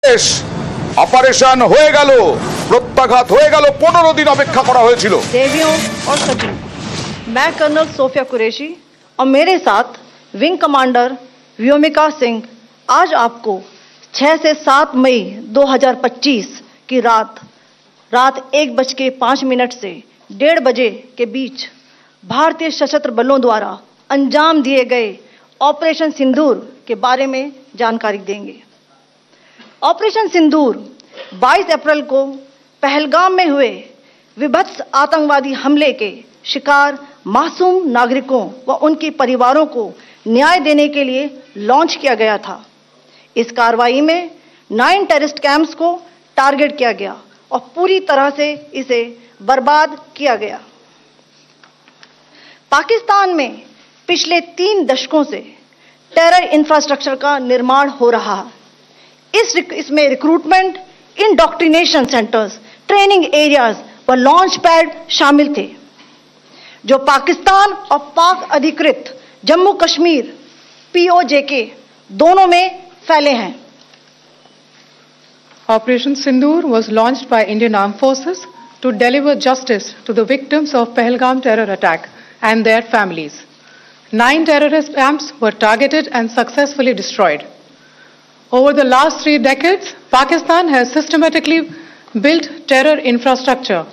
Operation হয়ে গেল, প্রত্যাঘাত হয়ে গেল, 15 দিন অপেক্ষা করা হয়েছিল। देवियों और सचिव, मैं कर्नल सोफिया कुरैशी और मेरे साथ विंग कमांडर व्योमिका सिंह आज आपको 6 से 7 मई 2025 की रात 1:05 से 1:30 बजे के बीच भारतीय सशस्त्र बलों द्वारा अंजाम दिए गए ऑपरेशन सिंदूर के बारे में जानकारी देंगे। ऑपरेशन सिंदूर 22 अप्रैल को पहलगाम में हुए विभत्स आतंकवादी हमले के शिकार मासूम नागरिकों व उनके परिवारों को न्याय देने के लिए लॉन्च किया गया था। इस कार्रवाई में 9 टेररिस्ट कैंप्स को टारगेट किया गया और पूरी तरह से इसे बर्बाद किया गया। पाकिस्तान में पिछले 3 दशकों से टेरर इंफ्रास्ट्रक्चर का निर्माण हो रहा है। इसमें recruitment, indoctrination centres, training areas व लॉन्च पैड शामिल थे, जो पाकिस्तान और पाक अधिकृत जम्मू कश्मीर POJK दोनों में फैले हैं। Operation Sindoor was launched by Indian Armed Forces to deliver justice to the victims of Pahalgam terror attack and their families. 9 terrorist camps were targeted and successfully destroyed. Over the last 3 decades, Pakistan has systematically built terror infrastructure.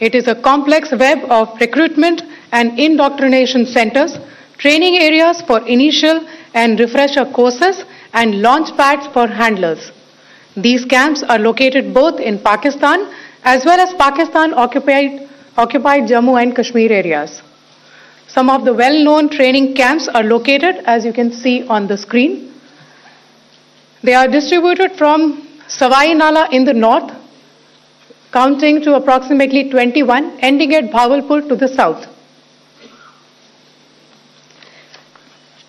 It is a complex web of recruitment and indoctrination centers, training areas for initial and refresher courses, and launch pads for handlers. These camps are located both in Pakistan as well as Pakistan-occupied Jammu and Kashmir areas. Some of the well-known training camps are located, as you can see on the screen. They are distributed from Savai Nala in the north, counting to approximately 21, ending at Bhagalpur to the south.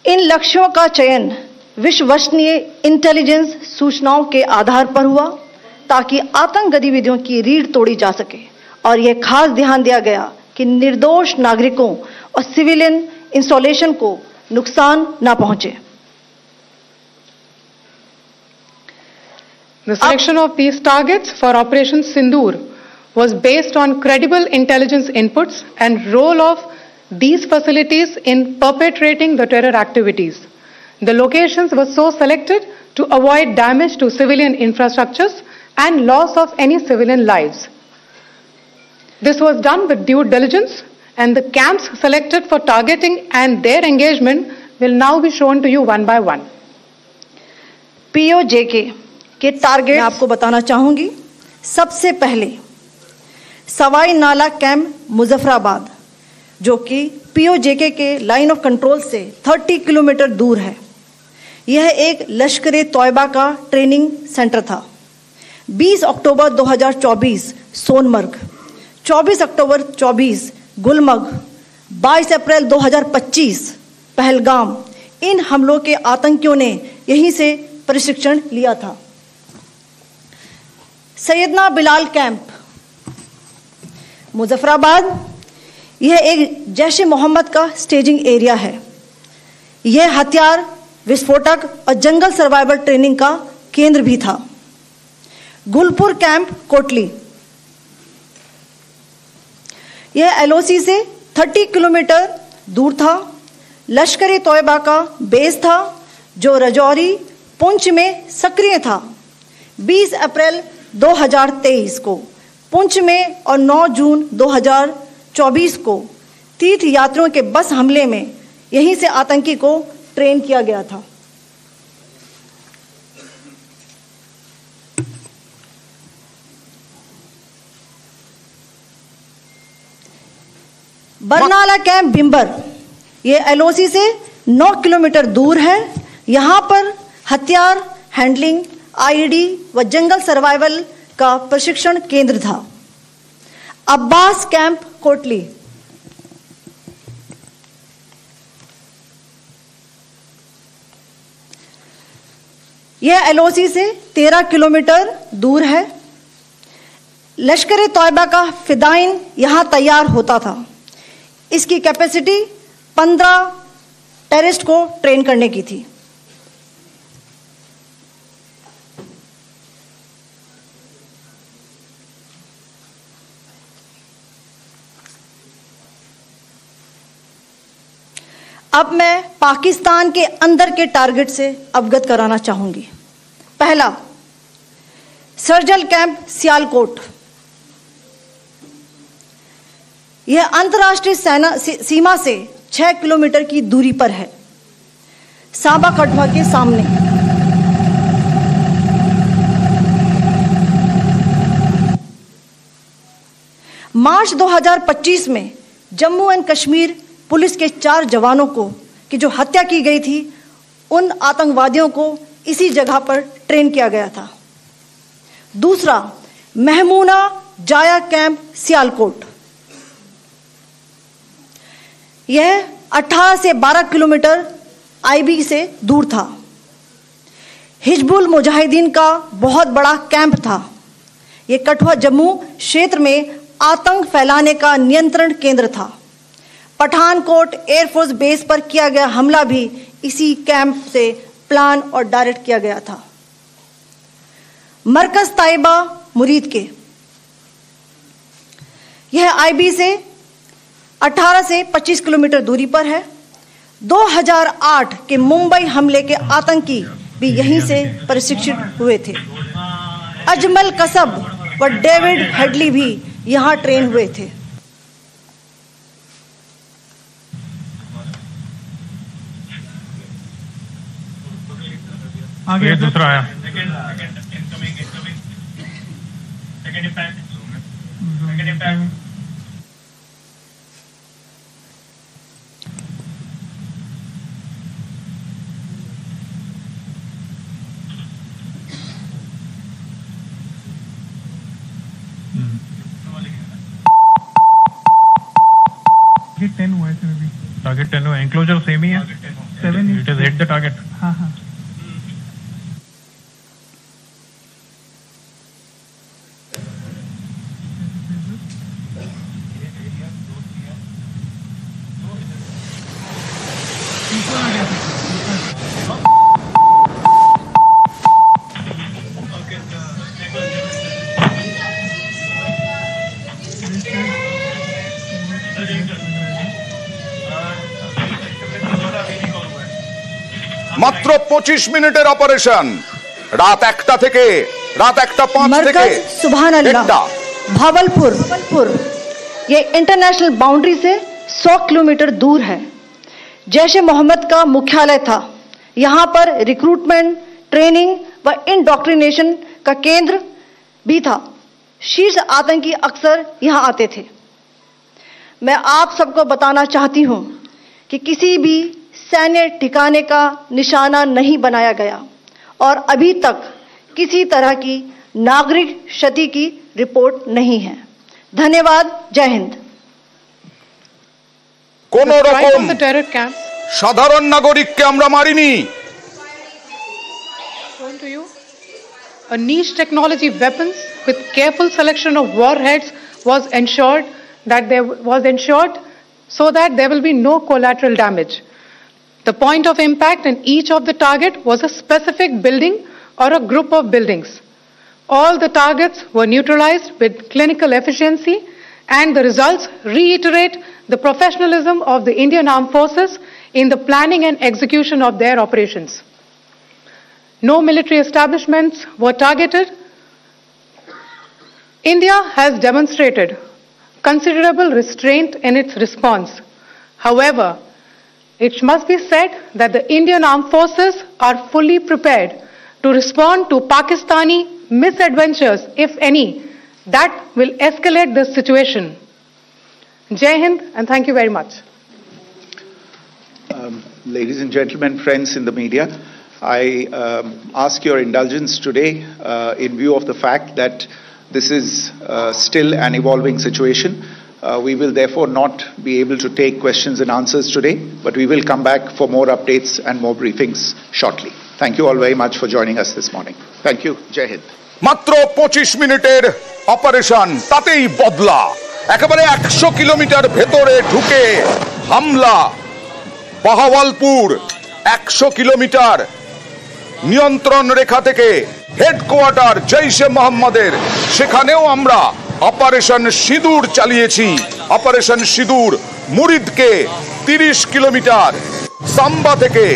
इन लक्ष्यों का चयन विश्वसनीय intelligence सूचनाओं के आधार पर हुआ ताकि आतंक गतिविधियों की रीढ़ तोड़ी जा सके, और यह खास ध्यान दिया गया कि निर्दोष नागरिकों और सिविलियन इंस्टॉलेशन को नुकसान न पहुंचे। The selection of these targets for Operation Sindoor was based on credible intelligence inputs and role of these facilities in perpetrating the terror activities. The locations were so selected to avoid damage to civilian infrastructures and loss of any civilian lives. This was done with due diligence, and the camps selected for targeting and their engagement will now be shown to you one by one. POJK के target आपको बताना चाहूंगी। सबसे पहले सवाई नाला camp Muzaffarabad, जो कि POJK के लाइन ऑफ कंट्रोल से 30 किलोमीटर दूर है। यह एक लश्कर-ए-तौयबा का ट्रेनिंग सेंटर था। 20 अक्टूबर 2024 सोनमर्ग, 24 अक्टूबर 24 गुलमर्ग, 22 अप्रैल 2025 पहलगाम, इन हमलों के आतंकियों ने यहीं से प्रशिक्षण लिया था। सैयदना बिलाल कैंप मुजफ्फराबाद, यह एक जैश ए मोहम्मद का स्टेजिंग एरिया है। यह हथियार, विस्फोटक और जंगल सर्वाइवल ट्रेनिंग का केंद्र भी था। गुलपुर कैंप कोटली, यह LOC से 30 किलोमीटर दूर था। लश्कर-ए-तौयबा का बेस था, जो रजौरी, पुंछ में सक्रिय था। 20 अप्रैल 2023 को पुंछ में और 9 जून 2024 को तीर्थ यात्रियों के बस हमले में यहीं से आतंकी को ट्रेन किया गया था। बरनाला कैंप बिंबर, ये LOC से 9 किलोमीटर दूर है। यहाँ पर हथियार, हैंडलिंग, IED व जंगल सर्वाइवल का प्रशिक्षण केंद्र था। अब्बास कैंप कोटली, यह LOC से 13 किलोमीटर दूर है। लश्कर-ए-तौयबा का फिदाइन यहां तैयार होता था। इसकी कैपेसिटी 15 टेररिस्ट को ट्रेन करने की थी। अब मैं पाकिस्तान के अंदर के टारगेट से अवगत कराना चाहूंगी। पहला, सर्जिकल कैंप सियालकोट। यह अंतर्राष्ट्रीय सीमा से 6 किलोमीटर की दूरी पर है, सांबा कठुआ के सामने। मार्च 2025 में जम्मू एंड कश्मीर पुलिस के 4 जवानों को की जो हत्या की गई थी, उन आतंकवादियों को इसी जगह पर ट्रेन किया गया था। दूसरा, महमूना जाया कैंप सियालकोट। यह 18 से 12 किलोमीटर आईबी से दूर था। हिजबुल मुजाहिदीन का बहुत बड़ा कैंप था। यह कठुआ जम्मू क्षेत्र में आतंक फैलाने का नियंत्रण केंद्र था। पठानकोट एयरफोर्स बेस पर किया गया हमला भी इसी कैंप से प्लान और डायरेक्ट किया गया था। मरकज ताइबा मुरीद के, यह आईबी से 18 से 25 किलोमीटर दूरी पर है। 2008 के मुंबई हमले के आतंकी भी यहीं से प्रशिक्षित हुए थे। अजमल कसब व डेविड हेडली भी यहां ट्रेन हुए थे। आगे दूसरा आया। टारगेट 10 हुआ है सर अभी। टारगेट 10 हुआ, एंक्लोजर सेम ही है। 7 it is hit the target. हाँ हाँ। মাত্র 25 মিনিটের অপারেশন। রাত 1টা থেকে রাত 1:05 থেকে सुभान अल्लाह भावलपुर, ये इंटरनेशनल बाउंड्री से 100 किलोमीटर दूर है। जैश ए मोहम्मद का मुख्यालय था। यहां पर रिक्रूटमेंट, ट्रेनिंग व इंडोक्ट्रिनेशन का केंद्र भी था। शीर्ष आतंकी अक्सर यहां आते थे। मैं आप सबको बताना चाहती हूं कि किसी भी सैन्य ठिकाने का निशाना नहीं बनाया गया और अभी तक किसी तरह की नागरिक क्षति की रिपोर्ट नहीं है। धन्यवाद। जय हिंद। কোন রকম the terror camps সাধারণ নাগরিককে আমরা মারিনি। shown to you a niche technology weapons with careful selection of warheads was ensured so that there will be no collateral damage. The point of impact in each of the target was a specific building or a group of buildings. All the targets were neutralized with clinical efficiency, and the results reiterate the professionalism of the Indian Armed Forces in the planning and execution of their operations. No military establishments were targeted. India has demonstrated considerable restraint in its response. However, it must be said that the Indian Armed Forces are fully prepared to respond to Pakistani misadventures, if any, that will escalate the situation. Jai Hind, and thank you very much. Ladies and gentlemen, friends in the media, I ask your indulgence today in view of the fact that this is still an evolving situation. We will therefore not be able to take questions and answers today, but we will come back for more updates and more briefings shortly. Thank you all very much for joining us this morning. Thank you. Jai Hind. মাত্র 25 মিনিটের operation, তাতেই বদলা। একেবারে 100 kilometre ভেতরে ঢুকে হামলা। Bahawalpur 100 kilometre নিয়ন্ত্রণ রেখা থেকে হেডকোয়ার্টার জৈশে মোহাম্মদের, সেখানেও আমরা অপারেশন সিঁদুর চালিয়েছি। অপারেশন সিঁদুর মুরিদকে 30 কিলোমিটার সাম্বা থেকে,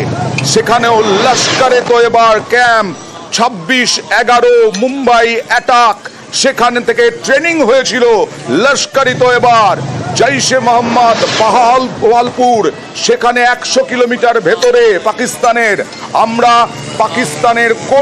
সেখানেও লস্করে তৈয়বার ক্যাম্প। 26/11 মুম্বাই অ্যাটাক, সেখান থেকে ট্রেনিং হয়েছিল লস্করি তৈয়বার। জৈশে মোহাম্মদ বাহাওয়ালপুর, সেখানে 100 কিলোমিটার ভেতরে পাকিস্তানের। আমরা পাকিস্তানের কোন